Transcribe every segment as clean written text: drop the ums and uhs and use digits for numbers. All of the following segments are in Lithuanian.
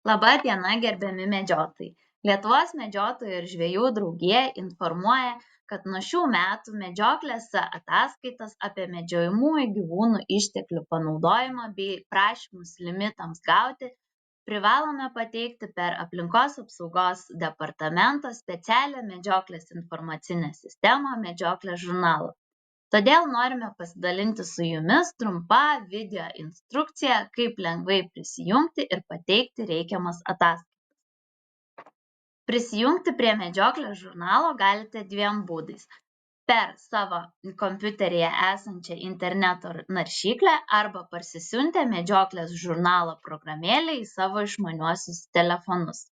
Laba diena, gerbiami medžiotojai. Lietuvos medžiotojų ir žvejų draugija informuoja, kad nuo šių metų medžioklės ataskaitas apie medžiojamųjų gyvūnų išteklių panaudojimą bei prašymus limitams gauti privalome pateikti per Aplinkos apsaugos departamento specialią medžioklės informacinę sistemą Medžioklės žurnalą. Todėl norime pasidalinti su jumis trumpa video instrukcija, kaip lengvai prisijungti ir pateikti reikiamas ataskaitas. Prisijungti prie Medžioklės žurnalo galite dviem būdais: per savo kompiuteryje esančią interneto naršyklę arba parsisiuntę Medžioklės žurnalo programėlę į savo išmaniuosius telefonus.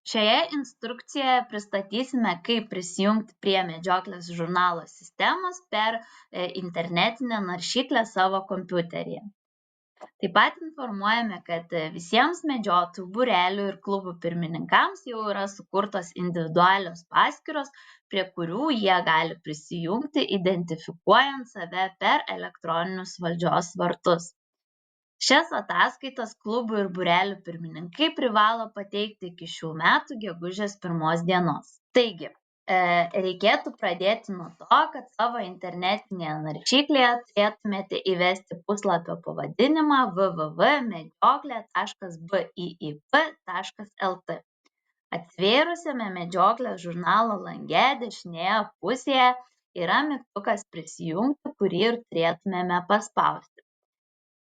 Šioje instrukcijoje pristatysime, kaip prisijungti prie Medžioklės žurnalo sistemos per internetinę naršyklę savo kompiuteryje. Taip pat informuojame, kad visiems medžiotojų būrelių ir klubų pirmininkams jau yra sukurtos individualios paskyros, prie kurių jie gali prisijungti, identifikuojant save per elektroninius valdžios vartus. Šias ataskaitas klubų ir būrelių pirmininkai privalo pateikti iki šių metų gegužės 1 dienos. Taigi, reikėtų pradėti nuo to, kad savo internetinėje naršyklėje turėtumėte įvesti puslapio pavadinimą www.medžioklė.biip.lt. Atsivėrusiame Medžioklės žurnalo lange dešinėje pusėje yra mygtukas prisijungti, kurį ir turėtumėme paspausti.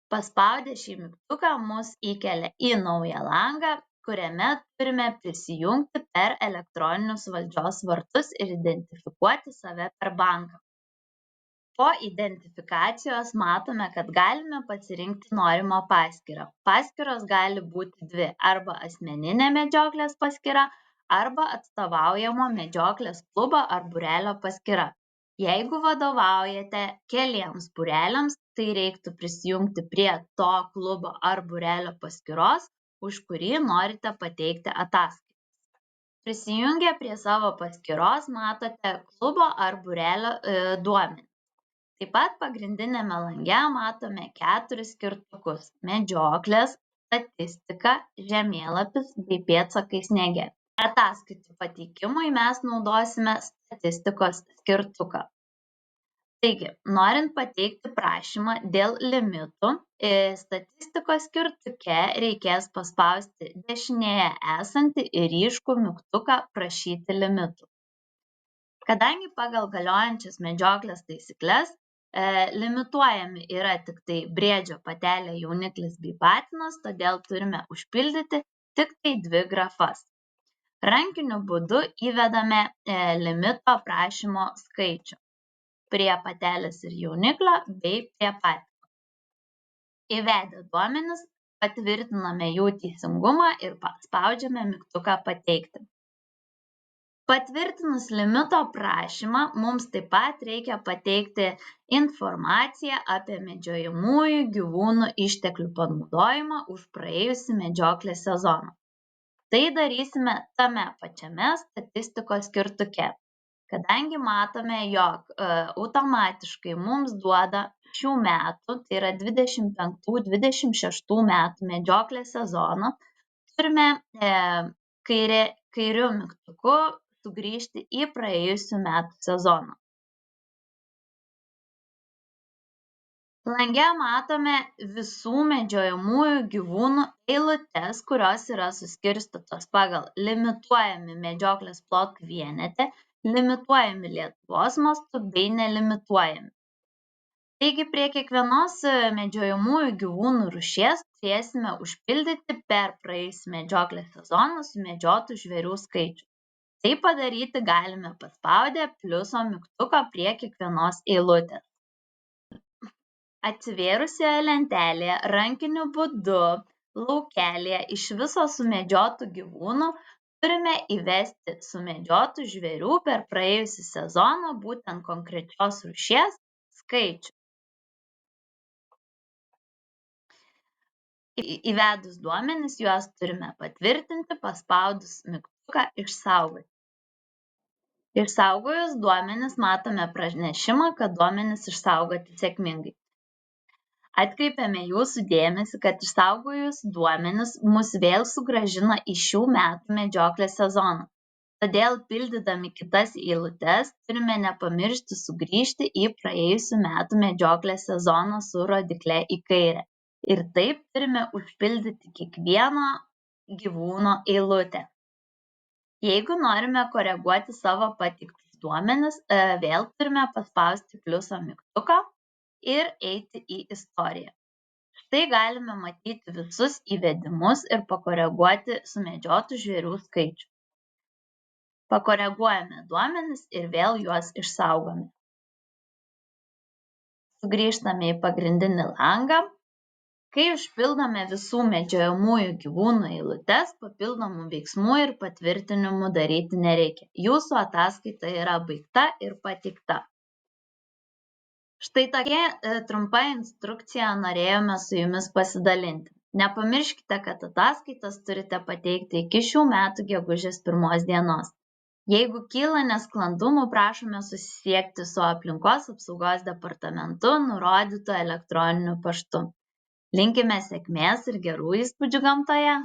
Paspaudę šį mygtuką mus įkelia į naują langą, kuriame turime prisijungti per elektroninius valdžios vartus ir identifikuoti save per banką. Po identifikacijos matome, kad galime pasirinkti norimą paskyrą. Paskyros gali būti dvi: arba asmeninė medžioklės paskyra, arba atstovaujamo medžioklės klubo ar būrelio paskyra. Jeigu vadovaujate keliems būreliams, tai reiktų prisijungti prie to klubo ar būrelio paskyros, už kurį norite pateikti ataskaitas. Prisijungę prie savo paskyros matote klubo ar būrelio duomenis. Taip pat pagrindinėme lange matome 4 skirtukus: medžioklės, statistika, žemėlapis bei pėdsakai sniege. Ataskaitų pateikimui mes naudosime statistikos skirtuką. Taigi, norint pateikti prašymą dėl limitų, statistikos skirtuke reikės paspausti dešinėje esantį ryškų mygtuką Prašyti limitų. Kadangi pagal galiojančias medžioklės taisykles limituojami yra tik tai briedžio patelė, jauniklis bei patinas, todėl turime užpildyti tik tai 2 grafas. Rankiniu būdu įvedame limito prašymo skaičių prie patelės ir jauniklio bei prie patino. Įvedę duomenis patvirtiname jų teisingumą ir spaudžiame mygtuką Pateikti. Patvirtinus limito prašymą, mums taip pat reikia pateikti informaciją apie medžiojamųjų gyvūnų išteklių panaudojimą už praėjusį medžioklės sezoną. Tai darysime tame pačiame statistikos skirtuke, kadangi matome, jog automatiškai mums duoda šių metų, tai yra 25-26 metų medžioklės sezoną, turime kairiu mygtuku sugrįžti į praėjusių metų sezoną. Lange matome visų medžiojamųjų gyvūnų eilutes, kurios yra suskirstytos pagal limituojami medžioklės plotų vienete, limituojami Lietuvos mastu bei nelimituojami. Taigi prie kiekvienos medžiojamųjų gyvūnų rūšies turėsime užpildyti per praėjusį medžioklės sezoną sumedžiotų žvėrių skaičių. Tai padaryti galime paspaudę pliuso mygtuką prie kiekvienos eilutės. Atsivėrusioje lentelėje rankiniu būdu laukelyje iš viso sumedžiotų gyvūnų turime įvesti sumedžiotų žvėrių per praėjusį sezoną būtent konkrečios rūšies skaičių. Įvedus duomenis juos turime patvirtinti paspaudus mygtuką Išsaugoti. Išsaugojus duomenis matome pranešimą, kad duomenis išsaugoti sėkmingai. Atkreipiame jūsų dėmesį, kad išsaugojus duomenis mus vėl sugrąžina į šių metų medžioklės sezoną. Todėl pildydami kitas eilutes turime nepamiršti sugrįžti į praėjusių metų medžioklės sezoną su rodykle į kairę. Ir taip turime užpildyti kiekvieno gyvūno eilutę. Jeigu norime koreguoti savo pateiktus duomenis, vėl turime paspausti pliuso mygtuką ir eiti į istoriją. Štai galime matyti visus įvedimus ir pakoreguoti sumedžiotų žvėrių skaičių. Pakoreguojame duomenis ir vėl juos išsaugome. Sugrįžtame į pagrindinį langą. Kai užpildome visų medžiojamųjų gyvūnų eilutes, papildomų veiksmų ir patvirtinimų daryti nereikia. Jūsų ataskaita yra baigta ir pateikta. Štai tokia trumpa instrukcija norėjome su jumis pasidalinti. Nepamirškite, kad ataskaitas turite pateikti iki šių metų gegužės 1 dienos. Jeigu kyla nesklandumų, prašome susisiekti su Aplinkos apsaugos departamentu nurodytu elektroniniu paštu. Linkime sėkmės ir gerų įspūdžių gamtoje!